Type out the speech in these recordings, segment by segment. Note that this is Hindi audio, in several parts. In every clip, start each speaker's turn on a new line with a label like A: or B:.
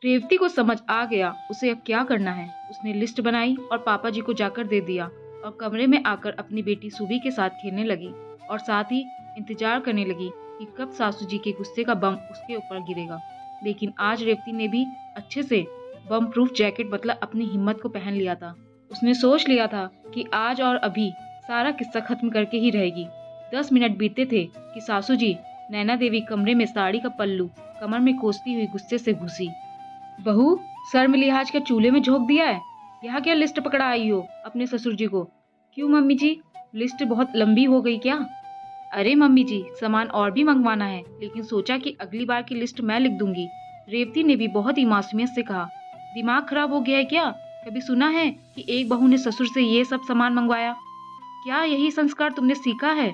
A: रेवती को समझ आ गया उसे अब क्या करना है। उसने लिस्ट बनाई और पापा जी को जाकर दे दिया और कमरे में आकर अपनी बेटी सुबी के साथ खेलने लगी और साथ ही इंतजार करने लगी कि कब सासू जी के गुस्से का बम उसके ऊपर गिरेगा। लेकिन आज रेवती ने भी अच्छे से बम प्रूफ जैकेट मतलब अपनी हिम्मत को पहन लिया था। उसने सोच लिया था कि आज और अभी सारा किस्सा खत्म करके ही रहेगी। 10 मिनट बीते थे कि सासू जी नैना देवी कमरे में साड़ी का पल्लू कमर में कोसती हुई गुस्से से घुसी। बहू, सर में लिहाज का चूल्हे में झोंक दिया है। यहाँ क्या लिस्ट पकड़ा आई हो अपने ससुर जी को? क्यों मम्मी जी, लिस्ट बहुत लंबी हो गई क्या? अरे मम्मी जी, सामान और भी मंगवाना है, लेकिन सोचा कि अगली बार की लिस्ट मैं लिख दूंगी। रेवती ने भी बहुत ही मासूमियत से कहा। दिमाग खराब हो गया है क्या? कभी सुना है कि एक बहू ने ससुर से ये सब सामान मंगवाया? क्या यही संस्कार तुमने सीखा है?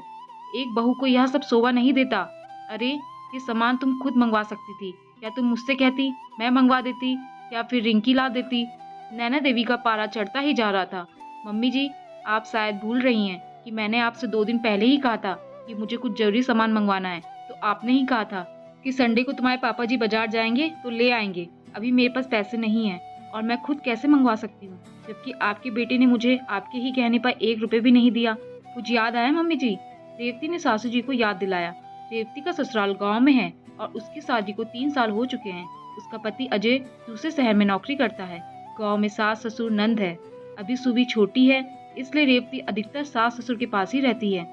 A: एक बहू को यह सब शोभा नहीं देता। अरे ये सामान तुम खुद मंगवा सकती थी, या तुम मुझसे कहती मैं मंगवा देती, या फिर रिंकी ला देती। नैना देवी का पारा चढ़ता ही जा रहा था। मम्मी जी, आप शायद भूल रही हैं कि मैंने आपसे 2 दिन पहले ही कहा था कि मुझे कुछ जरूरी सामान मंगवाना है। तो आपने ही कहा था कि संडे को तुम्हारे पापा जी बाजार जाएंगे तो ले आएंगे। अभी मेरे पास पैसे नहीं हैं और मैं खुद कैसे मंगवा सकती हूँ, जबकि आपके बेटे ने मुझे आपके ही कहने पर 1 रुपए भी नहीं दिया। कुछ याद आया मम्मी जी? रेवती ने सासू जी को याद दिलाया। रेवती का ससुराल गाँव में है और उसकी शादी को 3 साल हो चुके हैं। उसका पति अजय दूसरे शहर में नौकरी करता है। गांव में सास ससुर नंद है। अभी सुबी छोटी है, इसलिए रेवती अधिकतर सास ससुर के पास ही रहती है।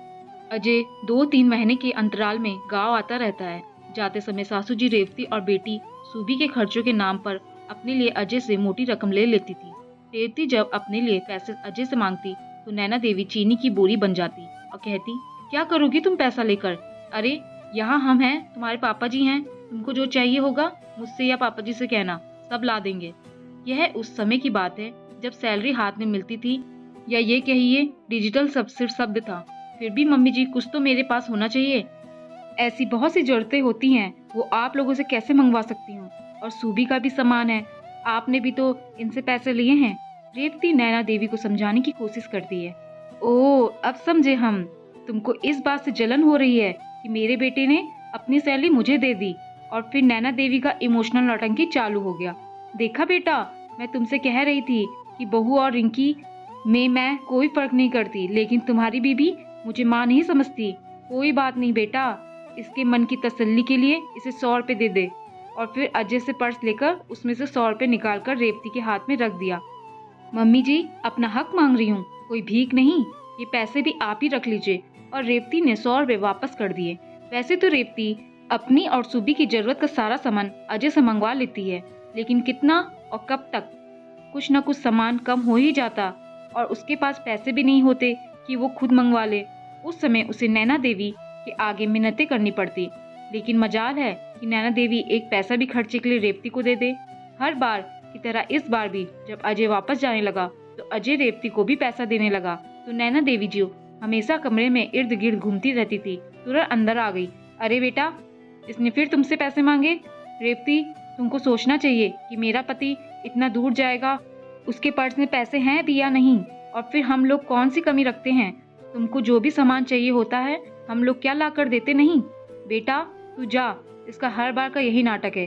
A: अजय 2-3 महीने के अंतराल में गांव आता रहता है। जाते समय सासू जी रेवती और बेटी सुबी के खर्चों के नाम पर अपने लिए अजय से मोटी रकम ले लेती थी। रेवती जब अपने लिए पैसे अजय से मांगती तो नैना देवी चीनी की बोरी बन जाती और कहती, क्या करोगी तुम पैसा लेकर? अरे यहाँ हम हैं, तुम्हारे पापा जी हैं, तुमको जो चाहिए होगा मुझसे या पापा जी से कहना, सब ला देंगे। यह उस समय की बात है जब सैलरी हाथ में मिलती थी, या ये कहिए डिजिटल सब सिर्फ शब्द था। फिर भी मम्मी जी, कुछ तो मेरे पास होना चाहिए। ऐसी बहुत सी जरूरतें होती हैं, वो आप लोगों से कैसे मंगवा सकती हूँ? और सूबी का भी सामान है, आपने भी तो इनसे पैसे लिए हैं। रेवती नैना देवी को समझाने की कोशिश करती है। ओह, अब समझे हम। तुमको इस बात से जलन हो रही है कि मेरे बेटे ने अपनी सैलरी मुझे दे दी। और फिर नैना देवी का इमोशनल नौटंकी चालू हो गया। देखा बेटा, मैं तुमसे कह रही थी कि बहू और रिंकी में मैं कोई फर्क नहीं करती, लेकिन तुम्हारी बीबी मुझे माँ नहीं समझती। कोई बात नहीं बेटा, इसके मन की तसल्ली के लिए इसे 100 रुपए दे दे। और फिर अजय से पर्स लेकर उसमें से 100 रुपए निकाल कर रेवती के हाथ में रख दिया। मम्मी जी, अपना हक मांग रही हूँ, कोई भीख नहीं। ये पैसे भी आप ही रख लीजिए। और रेवती ने 100 रुपए वापस कर दिए। वैसे तो रेवती अपनी और सुबी की जरूरत का सारा सामान अजय से मंगवा लेती है, लेकिन कितना और कब तक? कुछ न कुछ सामान कम हो ही जाता और उसके पास पैसे भी नहीं होते कि वो खुद मंगवा ले। उस समय उसे नैना देवी के आगे मिन्नतें करनी पड़ती। लेकिन मजाल है कि नैना देवी एक पैसा भी खर्चे के लिए रेवती को दे दे। हर बार की तरह इस बार भी जब अजय वापस जाने लगा तो अजय रेवती को भी पैसा देने लगा। तो नैना देवी जो हमेशा कमरे में इर्द गिर्द घूमती रहती थी, तुरंत अंदर आ गई। अरे बेटा, इसने फिर तुमसे पैसे मांगे? रेवती, तुमको सोचना चाहिए कि मेरा पति इतना दूर जाएगा, उसके पर्स में पैसे हैं भी या नहीं, और फिर हम लोग कौन सी कमी रखते हैं? तुमको जो भी सामान चाहिए होता है हम लोग क्या ला कर देते नहीं? बेटा तू जा, इसका हर बार का यही नाटक है।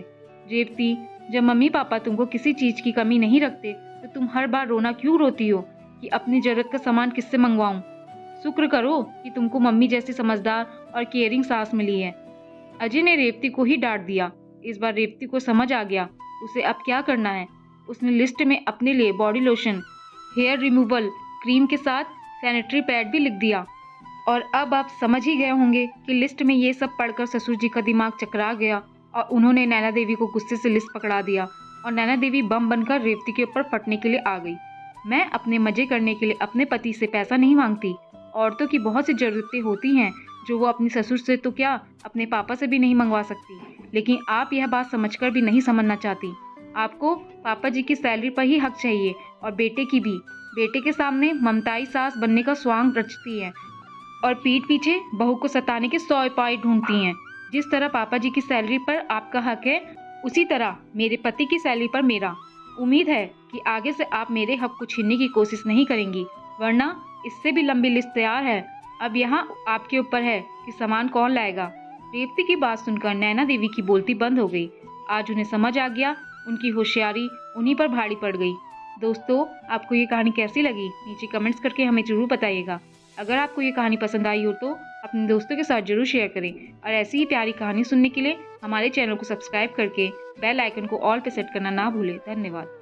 A: रेवती, जब मम्मी पापा तुमको किसी चीज की कमी नहीं रखते तो तुम हर बार रोना क्यों रोती हो कि अपनी जरूरत का सामान किससे मंगवाऊं? शुक्र करो कि तुमको मम्मी जैसी समझदार और केयरिंग सास मिली है। अजय ने रेवती को ही डांट दिया। इस बार रेवती को समझ आ गया उसे अब क्या करना है। उसने लिस्ट में अपने लिए body lotion, hair removal cream के साथ सैनिटरी पैड भी लिख दिया। और अब आप समझ ही गए होंगे कि लिस्ट में ये सब पढ़कर ससुर जी का दिमाग चकरा गया और उन्होंने नैना देवी को गुस्से से लिस्ट पकड़ा दिया और नैना देवी बम बनकर रेवती के ऊपर फटने के लिए आ गई। मैं अपने मजे करने के लिए अपने पति से पैसा नहीं मांगती। औरतों की बहुत सी जरूरतें होती हैं जो वो अपने ससुर से तो क्या अपने पापा से भी नहीं मंगवा सकती। लेकिन आप यह बात समझकर भी नहीं समझना चाहती। आपको पापा जी की सैलरी पर ही हक चाहिए और बेटे की भी। बेटे के सामने ममताई सास बनने का स्वांग रचती है और पीठ पीछे बहू को सताने के 100 उपाय ढूंढती हैं। जिस तरह पापा जी की सैलरी पर आपका हक है, उसी तरह मेरे पति की सैलरी पर मेरा। उम्मीद है कि आगे से आप मेरे हक को छीनने की कोशिश नहीं करेंगी, वरना इससे भी लंबी लिस्ट तैयार है। अब यहाँ आपके ऊपर है कि सामान कौन लाएगा। रेवती की बात सुनकर नैना देवी की बोलती बंद हो गई। आज उन्हें समझ आ गया उनकी होशियारी उन्हीं पर भारी पड़ गई। दोस्तों, आपको ये कहानी कैसी लगी? नीचे कमेंट्स करके हमें ज़रूर बताइएगा। अगर आपको ये कहानी पसंद आई हो तो अपने दोस्तों के साथ ज़रूर शेयर करें और ऐसी ही प्यारी कहानी सुनने के लिए हमारे चैनल को सब्सक्राइब करके बेल आइकन को ऑल पे सेट करना ना भूलें। धन्यवाद।